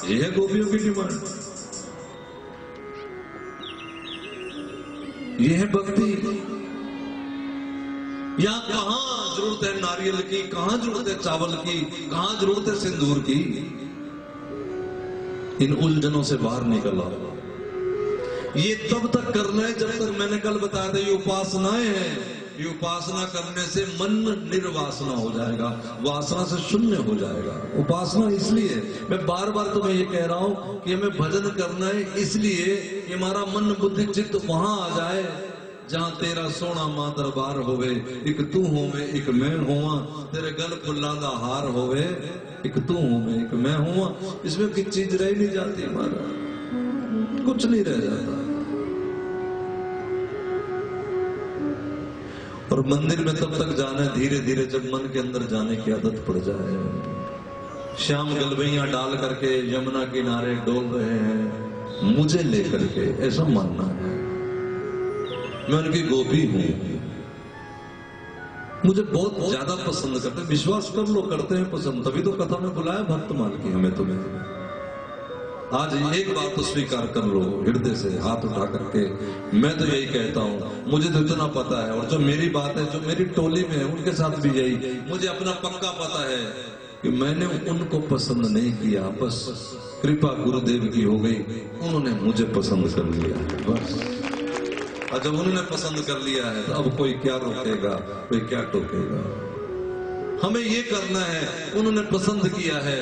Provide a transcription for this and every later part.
ये है गोपियों की डिमांड, ये है भक्ति। यहां कहां जरूरत है नारियल की, कहां जरूरत है चावल की, कहां जरूरत है सिंदूर की। इन उलझनों से बाहर निकल आओ। ये तब तक करना है जब तक, मैंने कल बताया था, ये उपासनाएं हैं। ये उपासना करने से मन निर्वासना हो जाएगा, वासना से शून्य हो जाएगा। उपासना इसलिए मैं बार बार तुम्हें ये कह रहा हूं कि हमें भजन करना है, इसलिए कि हमारा मन बुद्धि चित्त वहां आ जाए जहां तेरा सोना मां दरबार होवे, एक तू होवे एक मैं हुआ, तेरे गल फुल्ला दा हार होवे, एक तू होवे एक मैं हुआ। इसमें कोई चीज रह नहीं जाती, हमारा कुछ नहीं रह जाता। और मंदिर में तब तक जाना है धीरे धीरे जब मन के अंदर जाने की आदत पड़ जाए। श्याम गलबैया डाल करके यमुना किनारे डोल रहे हैं मुझे लेकर के, ऐसा मानना है। मैं उनकी गोपी हूं, मुझे बहुत ज्यादा पसंद करते हैं। विश्वास कर लो, करते हैं पसंद, तभी तो कथा में बुलाया भक्तमाल की हमें तुम्हें। आज एक बात तो स्वीकार कर लो हृदय से, हाथ उठा करके। मैं तो यही कहता हूं, मुझे तो इतना पता है, और जो मेरी बात है, जो मेरी टोली में है उनके साथ भी यही, मुझे अपना पक्का पता है कि मैंने उनको पसंद नहीं किया, बस कृपा गुरुदेव की हो गई, उन्होंने मुझे पसंद कर लिया बस। और जब उन्होंने पसंद कर लिया है तो अब कोई क्या रोकेगा, कोई क्या टोकेगा। हमें ये करना है, उन्होंने पसंद किया है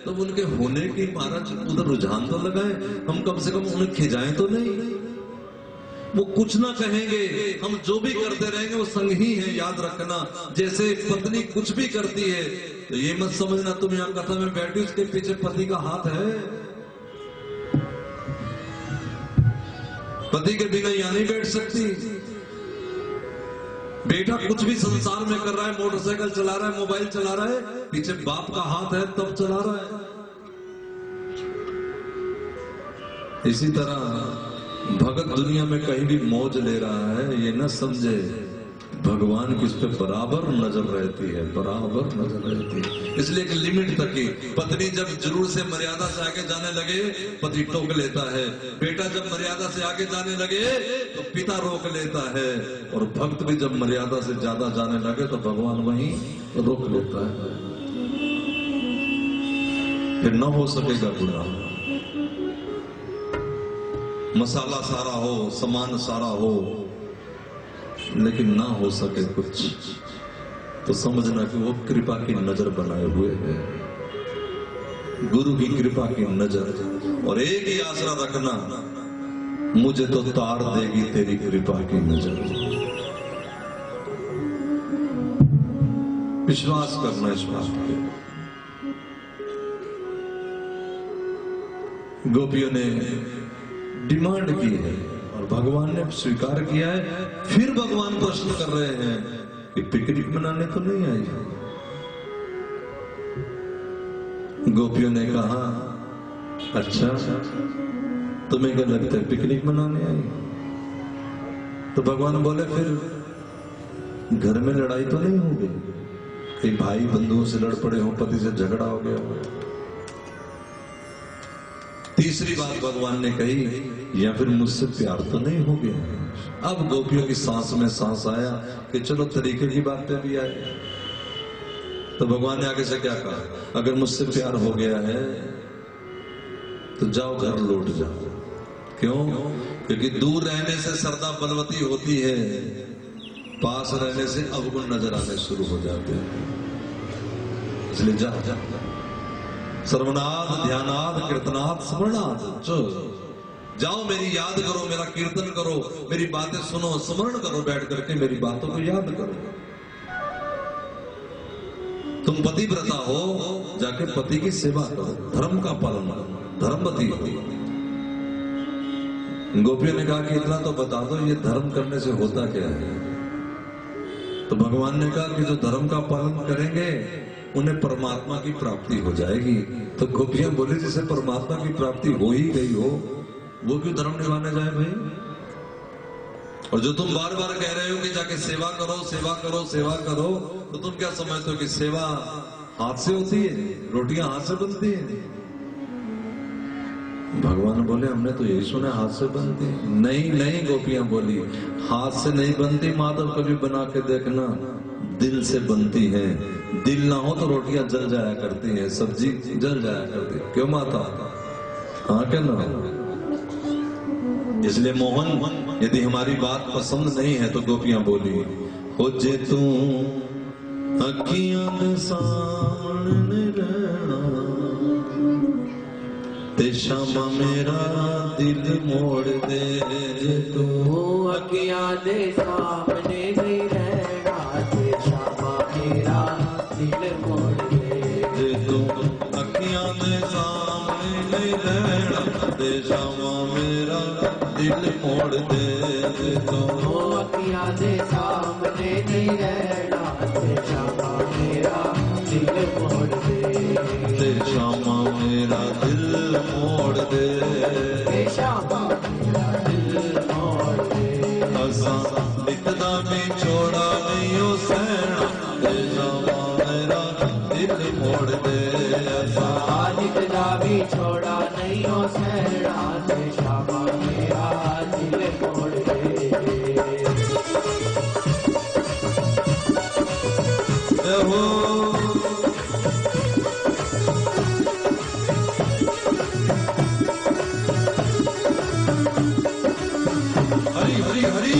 तो उनके होने की महाराज उधर रुझान तो लगाए, हम कम से कम उन्हें खिजाएं तो नहीं। वो कुछ ना कहेंगे, हम जो भी करते रहेंगे वो संग ही है, याद रखना। जैसे पत्नी कुछ भी करती है तो ये मत समझना तुम यहाँ कथा में बैठी उसके पीछे पति का हाथ है। पति के बिना यहां नहीं बैठ सकती। बेटा कुछ भी संसार में कर रहा है, मोटरसाइकिल चला रहा है, मोबाइल चला रहा है, पीछे बाप का हाथ है तब चला रहा है। इसी तरह भगत दुनिया में कहीं भी मौज ले रहा है, ये न समझे भगवान की उस पर बराबर नजर रहती है, बराबर नजर रहती है। इसलिए एक लिमिट तक की, पत्नी जब जरूर से मर्यादा से आगे जाने लगे पति टोक लेता है, बेटा जब मर्यादा से आगे जाने लगे तो पिता रोक लेता है, और भक्त भी जब मर्यादा से ज्यादा जाने लगे तो भगवान वहीं रोक लेता है। फिर न हो सकेगा गुना। मसाला सारा हो, सामान सारा हो, लेकिन ना हो सके कुछ, तो समझना कि वो कृपा की नजर बनाए हुए है, गुरु की कृपा की नजर। और एक ही आसरा रखना, मुझे तो तार देगी तेरी कृपा की नजर। विश्वास करना इस बात पे। गोपियों ने डिमांड की है और भगवान ने स्वीकार किया है। फिर भगवान प्रश्न कर रहे हैं कि पिकनिक मनाने तो नहीं आई। गोपियों ने कहा अच्छा तुम्हें क्या लगता है पिकनिक मनाने आई? तो भगवान बोले फिर घर में लड़ाई तो नहीं होगी, कहीं भाई बंधुओं से लड़ पड़े हो, पति से झगड़ा हो गया हो। तीसरी बात भगवान ने कही, या फिर मुझसे प्यार तो नहीं हो गया। अब गोपियों की सांस में सांस आया कि चलो तरीके की बात पे भी आए। तो भगवान ने आगे से क्या कहा, अगर मुझसे प्यार हो गया है तो जाओ घर लौट जाओ। क्यों? क्योंकि दूर रहने से श्रद्धा बलवती होती है, पास रहने से अवगुण नजर आने शुरू हो जाते हैं। इसलिए जाओ सर्वनाथ ध्यानाथ कीर्तनाथ स्मरणाथ, जाओ मेरी याद करो, मेरा कीर्तन करो, मेरी बातें सुनो, स्मरण करो, बैठ करके मेरी बातों को याद करो। तुम पतिव्रता हो, जाके पति की सेवा करो, धर्म का पालन करो, धर्मवती हो। गोपियों ने कहा कि इतना तो बता दो ये धर्म करने से होता क्या है। तो भगवान ने कहा कि जो धर्म का पालन करेंगे उन्हें परमात्मा की प्राप्ति हो जाएगी। तो गोपियां बोले जिसे परमात्मा की प्राप्ति हो ही गई हो वो क्यों धर्म निभाने जाए भाई? और जो तुम बार बार कह रहे हो कि जाके सेवा करो सेवा करो सेवा करो, तो तुम क्या समझते हो कि सेवा हाथ से होती है, रोटियां हाथ से बनती है? भगवान बोले हमने तो यही सुना हाथ से बनती। नहीं नहीं गोपियां बोली, हाथ से नहीं बनती माधव, कभी बना के देखना, दिल से बनती है। दिल ना हो तो रोटियां जल जाया करती हैं, सब्जी जल जाया करती है। क्यों माता? हाँ क्या ना? इसलिए मोहन यदि हमारी बात पसंद नहीं है तो गोपियां बोली, हो जे तू अखियां दे सामने रहना, ते शामा मेरा दिल मोड़ दे। तू अखियां दे सामने नहीं रहना, ते शामा मेरा दिल मोड़ दे। तू अखियां दे सामने नहीं रहना, ते शामा मेरा दिल मोड़ दे। तू अखियां दे सामने नहीं रहना, ते शामा मेरा दिल मोड़ दे। ते शामा मेरा दिल मोड़ दे। ते शामा मेरा दिल मोड़ दे। असा इतना भी छोड़ा नहीं हो सहना, ते शामा मेरा दिल मोड़ दे। असा इतना भी छोड़ा नहीं हो सहना, ते शामा मेरा दिल मोड़ दे। हो हरी हरी हरी।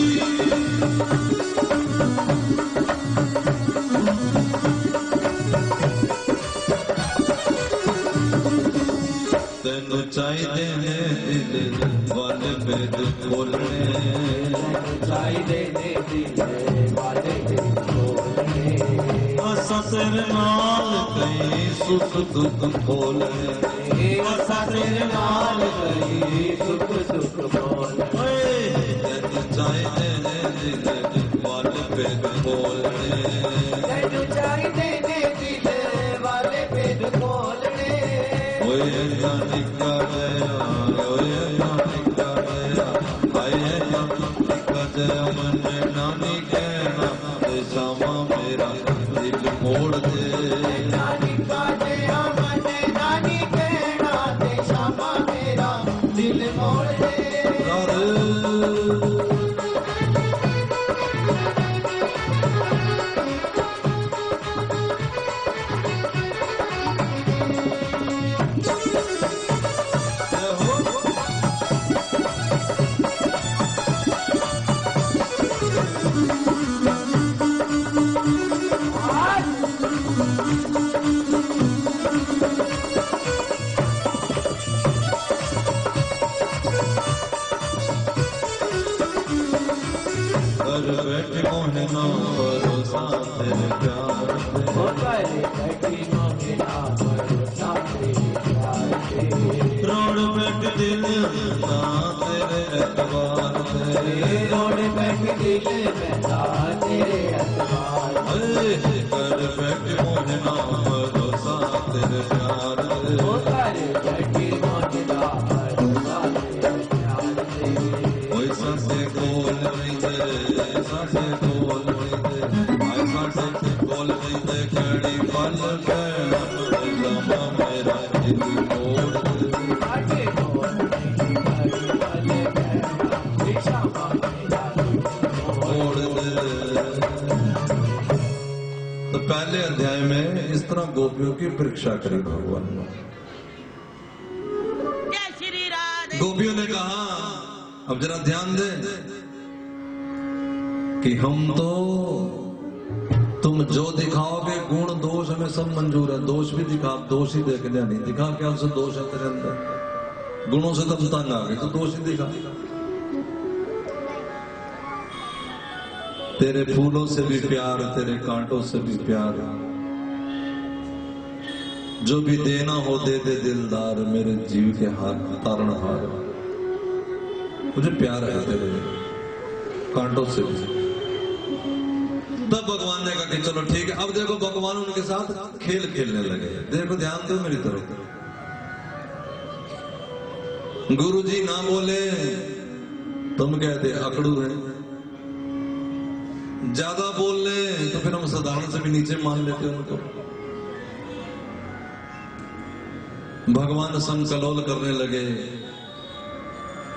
तेनु चाहिए ने दिल वाले बेद खोलने, चाहिए ने दिल वाले बेद खोलने। असा तेरे नाल कई सुख दुख खोलने, असा तेरे नाल कई सुख दुख खोलने। तेनु चाहिए ने दिल वाले बेद खोलने, तेनु चाहिए ने दिल वाले बेद खोलने। ओए ना निका जया, ओए ना निका जया, आए ना निका जया मन नानी कहना, ते शामा मेरा दिल मोड़ दे। नानी का जया मन नानी कहना, ते शामा मेरा दिल मोड़ दे। घर बैठे मोहन ना भरोसा तेरे प्यार पे, बैठी मोहिना भरोसा तेरे प्यार पे। रोड बैठ दिल ना तेरे अखबार पे, रोड बैठ दिल बहता तेरे अखबार पे। घर बैठे मोहन ना भरोसा तेरे प्यार पे, बैठी मोहिना भरोसा तेरे प्यार पे। वैसा से बोल नहीं दे, ऐसा से बोल नहीं दे, ऐसा से बोल नहीं दे, कड़ी पल कहना, शामा मेरा दिल मोड़ दे। आगे बोल नहीं करी वाले कहना, ते शामा मेरा दिल मोड़ दे। तो पहले अध्याय में इस तरह गोपियों की परीक्षा करी भगवान ने। गोपियों ने कहा, अब जरा ध्यान दे कि हम तो तुम जो दिखाओगे गुण दोष हमें सब मंजूर है। दोष भी दिखा, दोष ही देख लिया, नहीं दिखा क्या उसे दोष है तेरे अंदर। गुणों से तुम तंग आ गए तो दोष ही दिखा। तेरे फूलों से भी प्यार, तेरे कांटों से भी प्यार, जो भी देना हो दे दे दिलदार, मेरे जीव के हाथ तारणहार। मुझे प्यार है तेरे कांटों से भी। तब भगवान ने कहा कि चलो ठीक है। अब देखो भगवान उनके साथ खेल खेलने लगे। देखो ध्यान दो मेरी तरफ। गुरुजी ना बोले तुम कहते अकड़ू है, ज्यादा बोल ले तो फिर हम साधारण से भी नीचे मान लेते उनको। भगवान संकलोल करने लगे,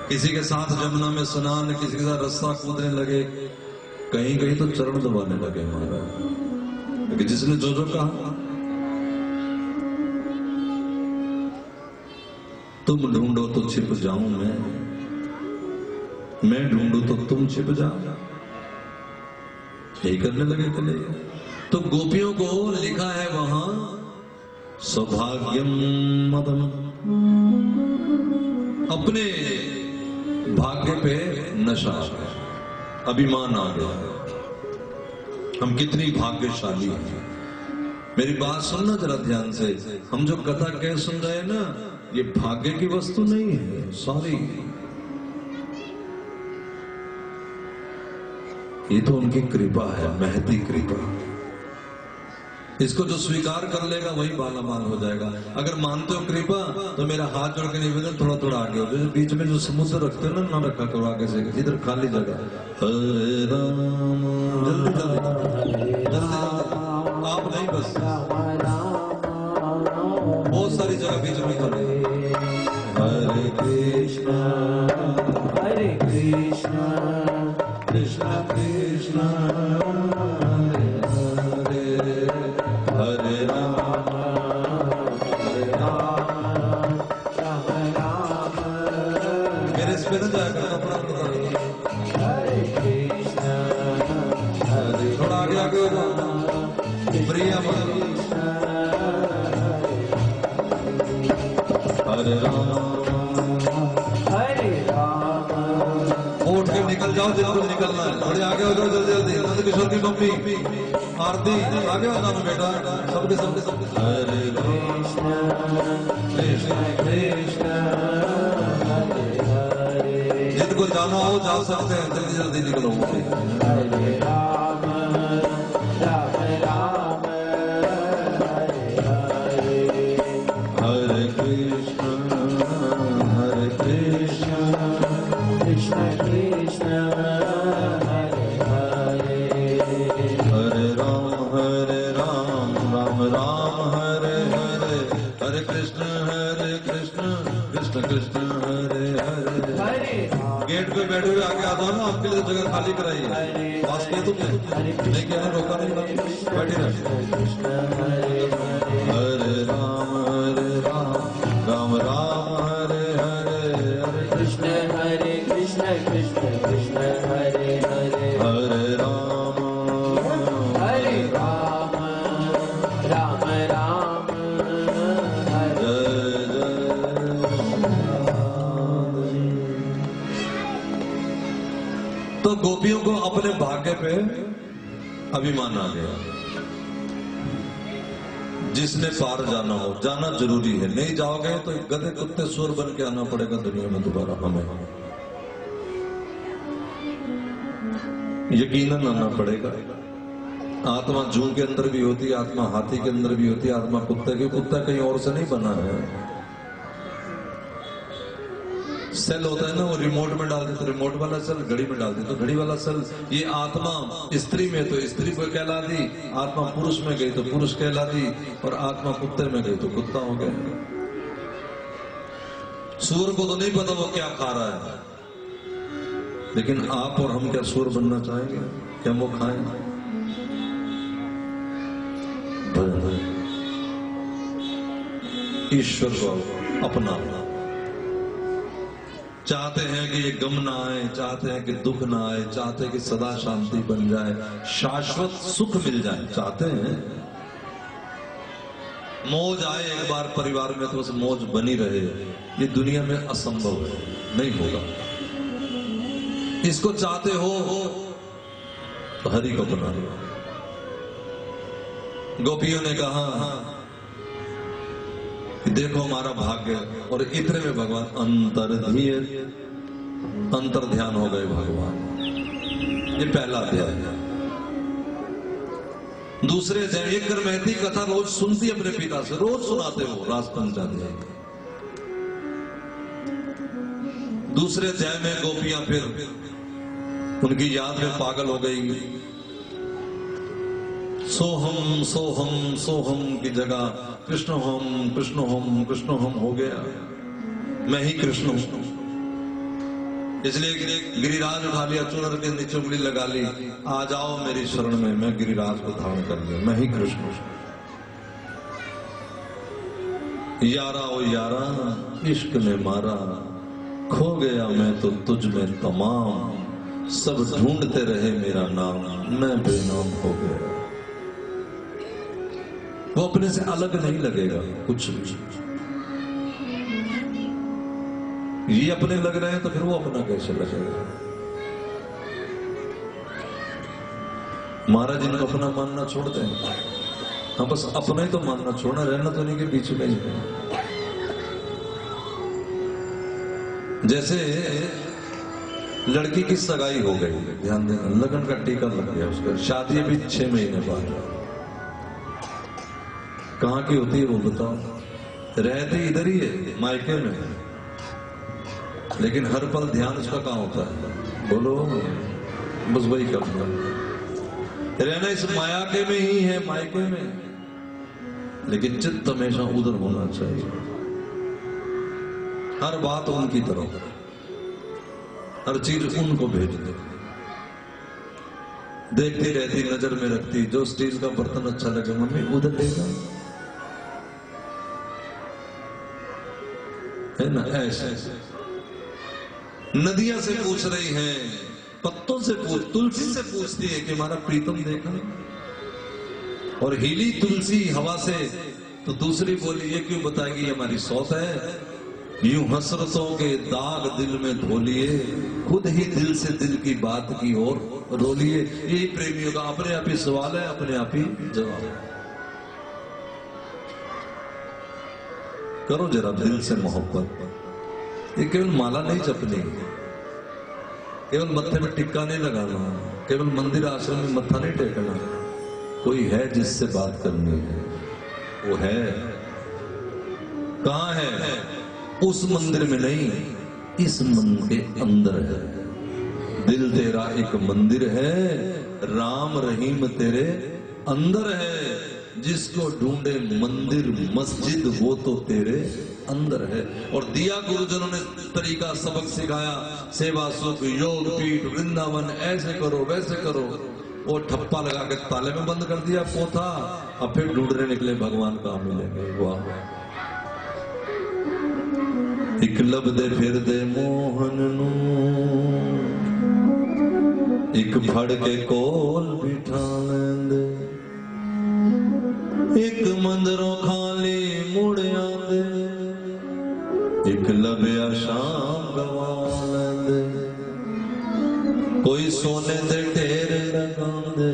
किसी के साथ जमुना में स्नान, किसी के साथ रस्सा कूदने लगे, कहीं कहीं तो चरण दबाने लगे महाराज। क्योंकि जिसने जो जो कहा, तुम ढूंढो तो छिप जाऊं मैं ढूंढू तो तुम छिप जाओ, यही करने लगे चले। तो गोपियों को लिखा है वहां सौभाग्यम मदम, अपने भाग्य पे नशा, अभिमान आ गया। हम कितनी भाग्यशाली हैं। मेरी बात सुनना जरा ध्यान से, हम जो कथा कह सुन रहे हैं ना, ये भाग्य की वस्तु नहीं है, सॉरी, ये तो उनकी कृपा है, महती कृपा। इसको जो स्वीकार कर लेगा वही बाला माल हो जाएगा। अगर मानते हो कृपा तो मेरा हाथ जोड़ के निवेदन, थोड़ा थोड़ा आगे हो, जैसे बीच में जो समुद्र रखते हो ना रखा करो आगे से, इधर खाली जगह। हरे राम, जल्दी जल्दी जल्दी, आप नहीं बस, बहुत सारी जगह बीच में खाली। हरे कृष्णा कृष्णा कृष्णा हरे हरे, हरे राम राम राम। मेरे इस पे न जाएगा अपना हरे कृष्णा, हरे, थोड़ा आगे आगे हो प्रिया हरे राम उठ के निकल जाओ जिनको निकलना है, थोड़े आगे हो जाओ जल्दी जल्दी। नंद किशोर की मम्मी आरती, आगे हो जाना बेटा, सबके सबके सबके। हरे कृष्णा कृष्णा कृष्णा हरे हरे, जिनको जाना हो जा सकते हैं, जल्दी जल्दी निकलो। हरे राम राम राम हरे हरे, हरे कृष्णा कृष्णा कृष्णा हरे हरे, हरे राम राम राम हरे हरे, हरे कृष्ण कृष्ण कृष्ण हरे हरे। गेट पे बैठे हुए आगे आता हूँ ना, आपके लिए जगह खाली कराई है, पास किया तुमने नहीं किया ना, रोका नहीं, बैठे रहे। हरे राम राम राम हरे हरे, हरे कृष्ण कृष्ण कृष्ण हरे हरे, हरे राम राम राम हरे जय। तो गोपियों को अपने भाग्य पे अभिमान आ गया। जिसने पार जाना हो, जाना जरूरी है, नहीं जाओगे तो गधे कुत्ते सुअर बन के आना पड़ेगा दुनिया में दोबारा। हमें यकीनन आना पड़ेगा। आत्मा जू के अंदर भी होती है, आत्मा हाथी के अंदर भी होती है, आत्मा कुत्ते की, कुत्ता कहीं और से नहीं बना है। सेल होता है ना, वो रिमोट में डाल देते, रिमोट वाला सेल घड़ी में डाल देते, तो घड़ी वाला सेल, ये आत्मा स्त्री में तो स्त्री को कहला दी, आत्मा पुरुष में गई तो पुरुष कहला दी, और आत्मा कुत्ते में गई तो कुत्ता हो गया। सूअर को तो नहीं पता वो क्या खा रहा है, लेकिन आप और हम क्या सूअर बनना चाहेंगे? क्या वो खाएं? ईश्वर को अपना चाहते हैं कि ये गम ना आए, चाहते हैं कि दुख ना आए, चाहते हैं कि सदा शांति बन जाए, शाश्वत सुख मिल जाए, चाहते हैं मौज आए एक बार परिवार में, तो बस मौज बनी रहे। ये दुनिया में असंभव है, नहीं होगा। इसको चाहते हो तो हरि को बना लो। गोपियों ने कहा कि देखो हमारा भाग्य, और इतने में भगवान अंतर ध्यान हो गए भगवान। ये पहला अध्याय है। दूसरे अध्याय, एक महती कथा रोज सुनती अपने पिता से, रोज सुनाते हो रास पंचाध्याय। दूसरे अध्याय में गोपियां फिर उनकी याद में पागल हो गई, सोहम सोहम सोहम की जगह कृष्ण हम हो गया। मैं ही कृष्ण हूं। इसलिए गिरिराज उठा लिया, चुनर के नीचे उंगली लगा ली, आ जाओ मेरी शरण में, मैं गिरिराज को धारण कर लिया, मैं ही कृष्ण हूं। यारा ओ यारा इश्क ने मारा, खो गया मैं तो तुझ में तमाम, सब ढूंढते रहे मेरा नाम, मैं बेनाम हो गया। वो अपने से अलग नहीं लगेगा कुछ भी। ये अपने लग रहे हैं तो फिर वो अपना कैसे लगेगा। महाराज इनको अपना मानना छोड़ दें। हाँ, बस अपना ही तो मानना छोड़ना, रहना तो नहीं के बीच में ही। जैसे लड़की की सगाई हो गई, ध्यान देना, लगन का टीका लग गया उसका, शादी भी 6 महीने बाद। कहाँ की होती है वो बताओ? रहती इधर ही है, मायके में, लेकिन हर पल ध्यान उसका कहाँ होता है? बोलो, बस वही करता है। रहना इस माया के में ही है, मायके में, लेकिन चित्त हमेशा उधर होना चाहिए। हर बात उनकी तरफ, हर चीज उनको भेज दे। देखती रहती, नजर में रखती, जो स्टील का बर्तन अच्छा लगे, मम्मी उधर लेगा, है ना? ऐसे नदियां से पूछ रही हैं, पत्तों से पूछ, तुलसी से पूछती है कि हमारा प्रीतम देखा, और हिली तुलसी हवा से तो दूसरी बोली, ये क्यों बताएगी, ये हमारी सौत है। यूं हसरतों के दाग दिल में धो लिए, खुद ही दिल से दिल की बात की ओर रो लिए। यही प्रेमियों का अपने आप ही सवाल है, अपने आप ही जवाब है। करो जरा दिल से मोहब्बत। ये केवल माला नहीं जपनी, केवल मत्थे में टिक्का नहीं लगाना, केवल मंदिर आश्रम में मत्था नहीं टेकना। कोई है जिससे बात करनी है, वो है। कहां है? उस मंदिर में नहीं, इस मन के अंदर है। दिल तेरा एक मंदिर है, राम रहीम तेरे अंदर है। जिसको ढूंढे मंदिर मस्जिद, वो तो तेरे अंदर है। और दिया गुरुजनों ने तरीका, सबक सिखाया, सेवा सुख योग पीठ वृंदावन, ऐसे करो वैसे करो। वो ठप्पा लगा के ताले में बंद कर दिया पोथा, अब फिर ढूंढने निकले भगवान कहां मिलेंगे। वाह। एक लबदे फिर दे मोहन नू, एक फड़ के कोल बिठा लेंदे, एक मंदरों खाली मुड़ आंदे, एक लबिया शाम गवा लेंदे। कोई सोने दे ढेर लगांदे,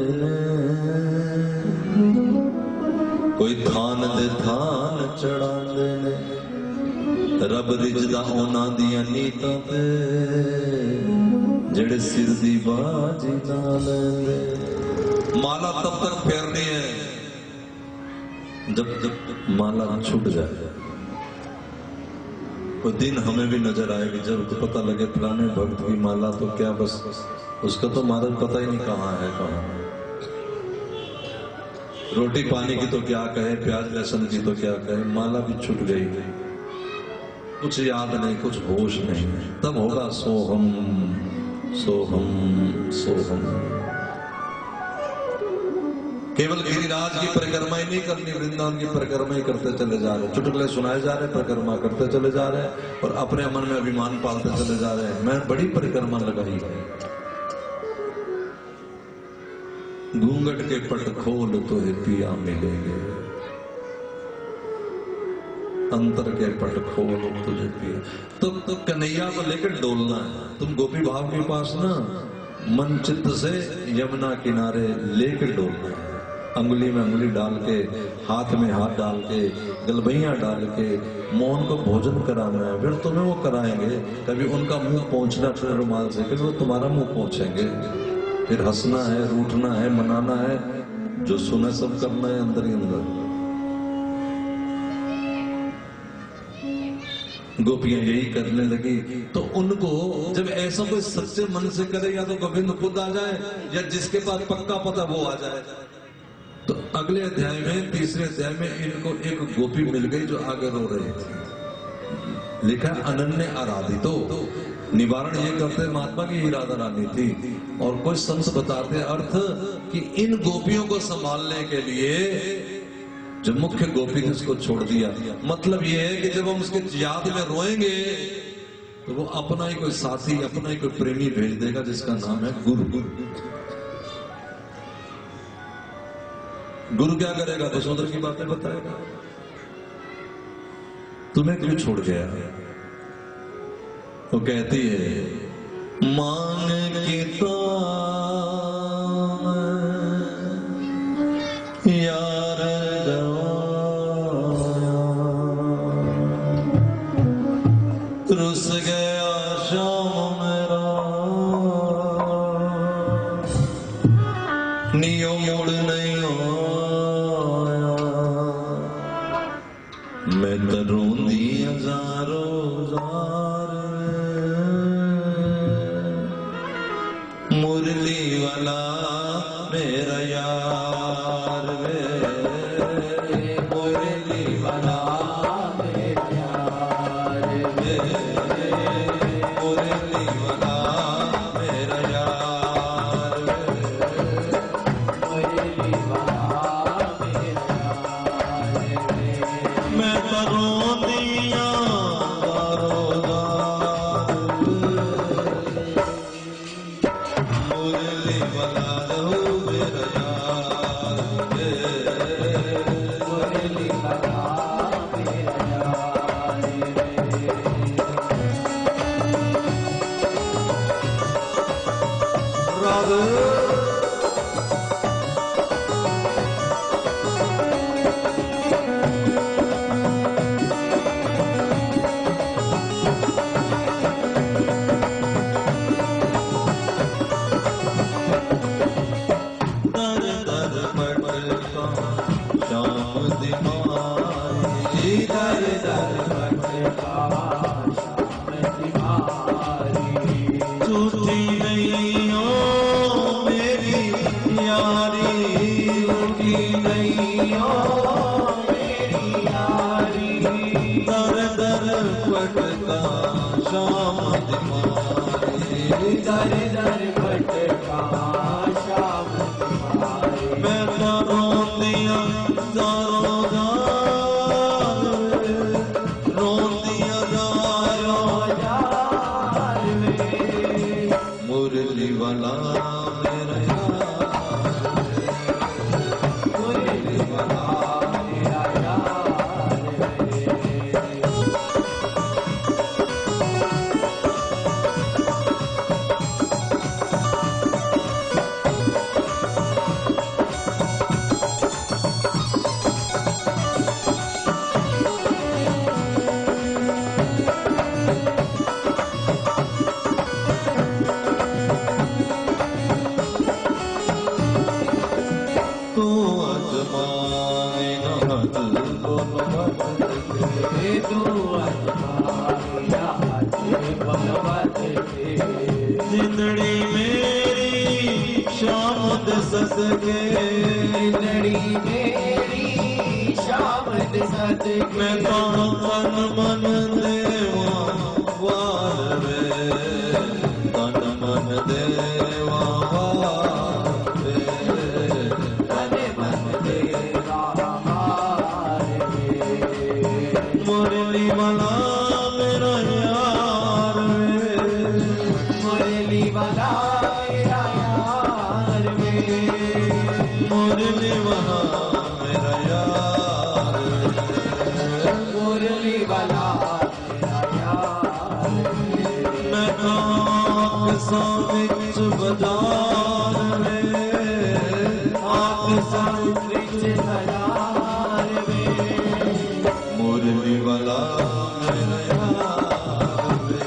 कोई थान दे थान चढ़ांदे ने। रब रिजदा उन्हां दियां नीतां ते, जेड़े सिर दी बाजी ना लेंदे। माला तब तक फेरनी है जब जब माला छूट जाए। कोई दिन हमें भी नजर आएगी जब पता लगे फलाने भक्त की माला, तो क्या बस उसका तो महाराज पता ही नहीं कहाँ है कहाँ। रोटी पानी की तो क्या कहे, प्याज लहसुन की तो क्या कहे, माला भी छूट गई, कुछ याद नहीं, कुछ होश नहीं। तब होगा सोहम सोहम सोहम। केवल गिरिराज की परिक्रमा ही नहीं करनी, वृंदावन की परिक्रमा ही करते चले जा रहे, चुटकुले सुनाए जा रहे, परिक्रमा करते चले जा रहे हैं, और अपने मन में अभिमान पालते चले जा रहे हैं। मैं बड़ी परिक्रमा लगाई है। घूंघट के पट खोल तो हे पिया मिलेंगे, अंतर के पट खोल तुझे पिया। तो कन्हैया को लेकर डोलना है। तुम गोपी भाव के पास ना मन चित्त से यमुना किनारे लेकर डोलना है। अंगुली में अंगुली डाल के, हाथ में हाथ डाल के, गलबैया डाल के मोहन को भोजन कराना है। फिर तुम्हें वो कराएंगे, कभी उनका मुंह पोंछना फिर रुमाल से, फिर वो तुम्हारा मुंह पोंछेंगे। फिर हंसना है, रूठना है, मनाना है, जो सुने सब करना है अंदर ही अंदर। गोपियां यही करने लगी। तो उनको जब ऐसा कोई सच्चे मन से करे, या तो गोविंद खुद आ जाए, या जिसके पास पक्का पता वो आ जाए। तो अगले अध्याय में, तीसरे अध्याय में इनको एक गोपी मिल गई जो आगे रो रही थी। लिखा अनन्य आराधितो, निवारण ये करते महात्मा की ही राधा रानी थी। और कुछ संत बताते अर्थ कि इन गोपियों को संभालने के लिए जो मुख्य गोपी थी उसको छोड़ दिया। मतलब ये है कि जब हम उसके याद में रोएंगे तो वो अपना ही कोई साथी, अपना ही कोई प्रेमी भेज देगा जिसका नाम है गुरु। गुरु क्या करेगा? वसुंधरा की बातें बताएगा। तुम्हें क्यों छोड़ गया? वो कहती है मान की तो यार रुस गया शाम मेरा, नियो मुड़ नहीं आया, मैं तो रोंदी हजारों जार, मुरली वाला मेरा यार वे, मुरली वाला मेरा यार वे, मुरली वाला मेरा यार वे, मुरली वाला मेरा यार वे, मैं तो रोंदिया मुरली वाला लो मेरा यार वे, मुरली वाला मेरा यार वे। राधे दर दर भटका श्याम तिवारी, झूठी नहीं हो मेरी यारी, झूठी नहीं हो मेरी यारी, दर दर भटका श्याम तिवारी, दर दर भटका श्याम तिवारी, मैं तो रोंदिया दारों दार, रोंदिया दारों दार वे, मुरली वाला मेरा यार, मुरली वाला मेरा यार वे। तू अजमाए न हद बलवत के, तू अजमाए न हद बलवत के, जिंदड़ी मेरी शाम दसत के, जिंदड़ी मेरी शाम दसत के, मैं तो तन मन देवा वार वे, तन मन देवा वार वे, मुरली वाला मेरा यार वे, मुरली वाला मेरा यार वे, मुरली वाला मेरा यार वे, मुरली वाला मेरा यार वे, मैं आँख सा बिच बाजार में, आँख सा बिच बाजार में, मुरली वाला मेरा यार वे,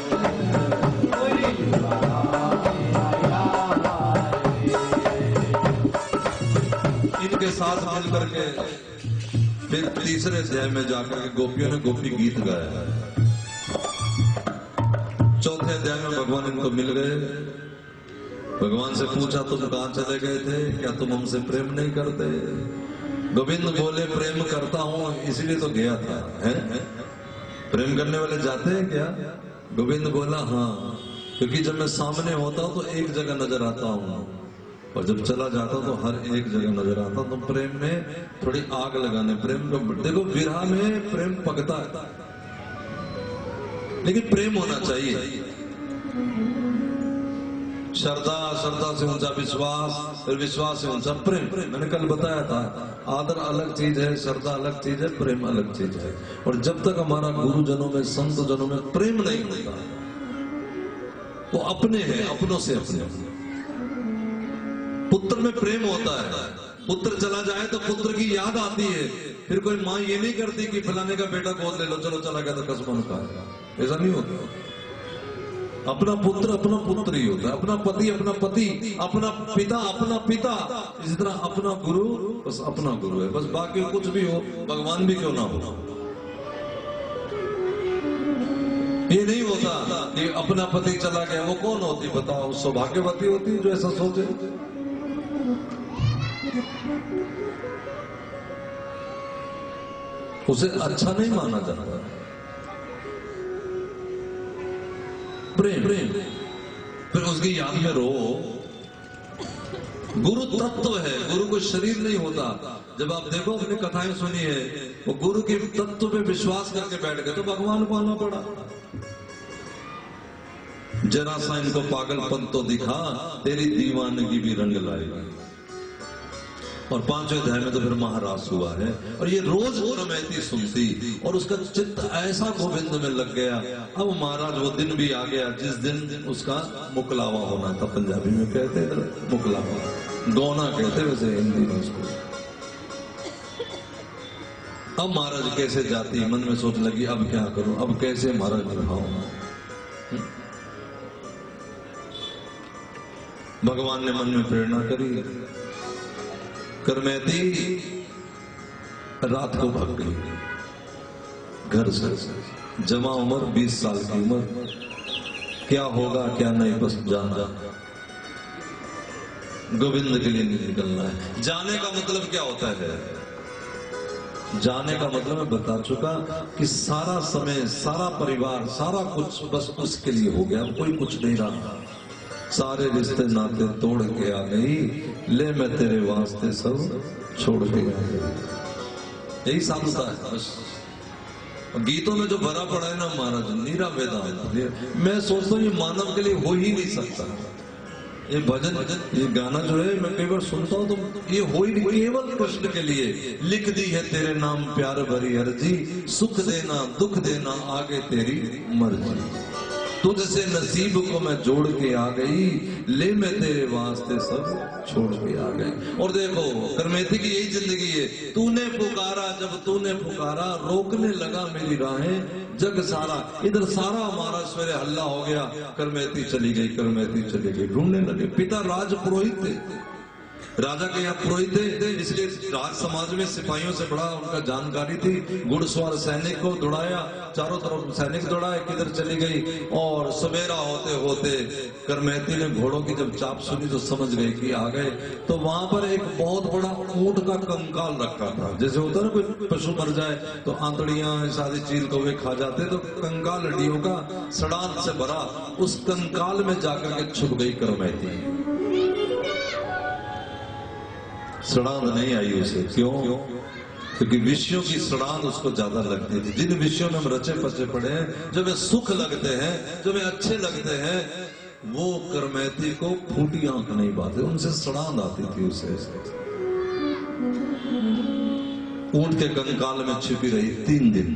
मुरली वाला मेरा यार वे। इनके साथ मिल करके फिर तीसरे अध्याय में जाकर के गोपियों ने गोपी गीत गाया। चौथे अध्याय में भगवान इनको मिल गए। भगवान से पूछा तुम कहां चले गए थे, क्या तुम हमसे प्रेम नहीं करते? गोविंद बोले प्रेम करता हूं इसलिए तो गया था, है? प्रेम करने वाले जाते हैं क्या? गोविंद बोला हाँ, क्योंकि जब मैं सामने होता हूं तो एक जगह नजर आता हूं, और जब चला जाता हूं तो हर एक जगह नजर आता हूं। तो प्रेम में थोड़ी आग लगाने, प्रेम को देखो, विरह में प्रेम पकता है, लेकिन प्रेम होना चाहिए। श्रद्धा, श्रद्धा से ऊंचा विश्वास, फिर विश्वास से ऊंचा प्रेम। मैंने कल बताया था, आदर अलग चीज है, श्रद्धा अलग चीज है, प्रेम अलग चीज है। और जब तक हमारा गुरुजनों में, संत जनों में प्रेम नहीं होता, वो अपने हैं, अपनों से अपने। पुत्र में प्रेम होता है, पुत्र चला जाए तो पुत्र की याद आती है, फिर कोई माँ ये नहीं करती कि फलाने का बेटा गोद ले लो, चलो चला गया तो कसम का, ऐसा नहीं होता। अपना पुत्र ही होता है, अपना पति अपना पति, अपना पिता। इसी तरह अपना गुरु बस अपना गुरु है, बस बाकी कुछ भी हो, भगवान भी क्यों ना हो। ये नहीं होता कि अपना पति चला गया, वो कौन होती बताओ? सौभाग्यवती होती जो ऐसा सोचे। उसे अच्छा नहीं माना जाता। प्रेम, फिर उसकी याद में रो। गुरु तत्व है, गुरु को शरीर नहीं होता। जब आप देखो, अपनी कथाएं सुनी है, वो गुरु के तत्व पे विश्वास करके बैठ गए तो भगवान को आना पड़ा। जरा सा इनको पागलपन तो दिखा, तेरी दीवानगी भी रंग लाएगी। और 5वें अध्याय में तो फिर महारास हुआ है, और ये रोज रमैती सुनती, और उसका चित्त ऐसा गोविंद में लग गया। अब महाराज वो दिन भी आ गया जिस दिन उसका मुकलावा होना था। पंजाबी में कहते हैं मुकलावा, गौना कहते वैसे हिंदी में उसको। अब महाराज कैसे जाती, मन में सोच लगी अब क्या करूं, अब कैसे महाराज निभाऊं। भगवान ने मन में प्रेरणा करी। करमैती रात को भाग गई घर से। जमा उम्र 20 साल की उम्र, क्या होगा क्या नहीं बस जाना। गोविंद के लिए निकलना है। जाने का मतलब क्या होता है? जाने का मतलब मैं बता चुका कि सारा समय, सारा परिवार, सारा कुछ बस उसके लिए हो गया, कोई कुछ नहीं रहा। सारे रिश्ते नाते तोड़ के आ गई, ले मैं तेरे वास्ते सब छोड़ के आ गई। यही साधुता है बस। गीतों में जो भरा पड़ा है ना महाराज, नीरा वेदांत, मैं सोचता हूँ ये मानव के लिए हो ही नहीं सकता। ये भजन, ये गाना जो है मैं कई बार सुनता हूँ तो ये हो ही नहीं, केवल कृष्ण के लिए लिख दी है तेरे नाम प्यार भरी अर्जी, सुख देना दुख देना आगे तेरी मर्जी। तुझसे नसीब को मैं जोड़ के आ गई, ले मैं तेरे वास्ते सब छोड़ के आ गई। और देखो करमैती की यही जिंदगी है। तूने पुकारा, जब तूने पुकारा, रोकने लगा मेरी राहें जग सारा। इधर सारा हमारा सवेरे हल्ला हो गया, करमैती चली गई, करमैती चली गई। ढूंढने लगे। पिता राज पुरोहित थे, राजा के यहाँ पुरोहित थे, इसलिए राज समाज में सिपाहियों से बड़ा उनका जानकारी थी। घुड़सवार सैनिक को दौड़ाया, चारों तरफ सैनिक दौड़ाए, किधर चली गई। और सवेरा होते होते करमैती ने घोड़ों की जब चाप सुनी तो समझ गई कि आ गए। तो वहां पर एक बहुत बड़ा ऊंट का कंकाल रखा था। जैसे होता है कोई पशु मर जाए तो आंतड़ियां सारी चील कौवे खा जाते, तो कंकाल हड्डियों का सड़ान से भरा उस कंकाल में जाकर के छुप गई करमैती। सड़ांध नहीं आई उसे। क्यों? क्योंकि विषयों की सड़ांध उसको ज्यादा लगती थी। जिन विषयों में हम रचे पचे पड़े हैं, जो हमें सुख लगते हैं, जो हमें अच्छे लगते हैं, वो करमैती को फूटी आंख नहीं पाते, उनसे सड़ांध आती थी उसे। ऊंट के कंकाल में छिपी रही 3 दिन,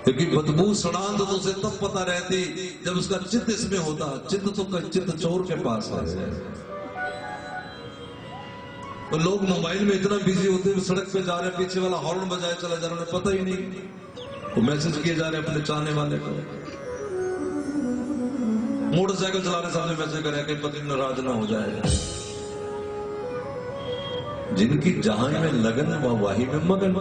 क्योंकि बदबू सड़ांध तो उसे तब पता रहती जब उसका चित्त इसमें होता। चित्त तो चित्त चोर के पास है। तो लोग मोबाइल में इतना बिजी होते हैं, सड़क पे जा रहे हैं, पीछे वाला हॉर्न बजाए चला जा रहा है, उन्हें पता ही नहीं। वो मैसेज किए जा रहे हैं अपने चाहने वाले को। मोटरसाइकिल चला रहे सामने मैसेज कर रहे हैं कि पति नाराज ना हो जाए। जिनकी जहां में लगन वही में मगन।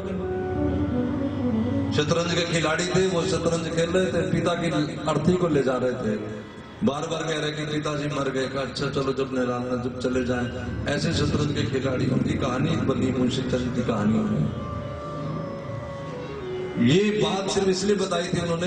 शतरंज के खिलाड़ी थे, वो शतरंज खेल रहे थे, पिता की अर्थी को ले जा रहे थे। बार बार कह रहे कि पिताजी मर गए, का अच्छा चलो जब निरालना जब चले जाएं। ऐसे शतरंज के खिलाड़ियों की कहानी बनी मुंशी चंद की कहानी में। ये बात सिर्फ इसलिए बताई थी उन्होंने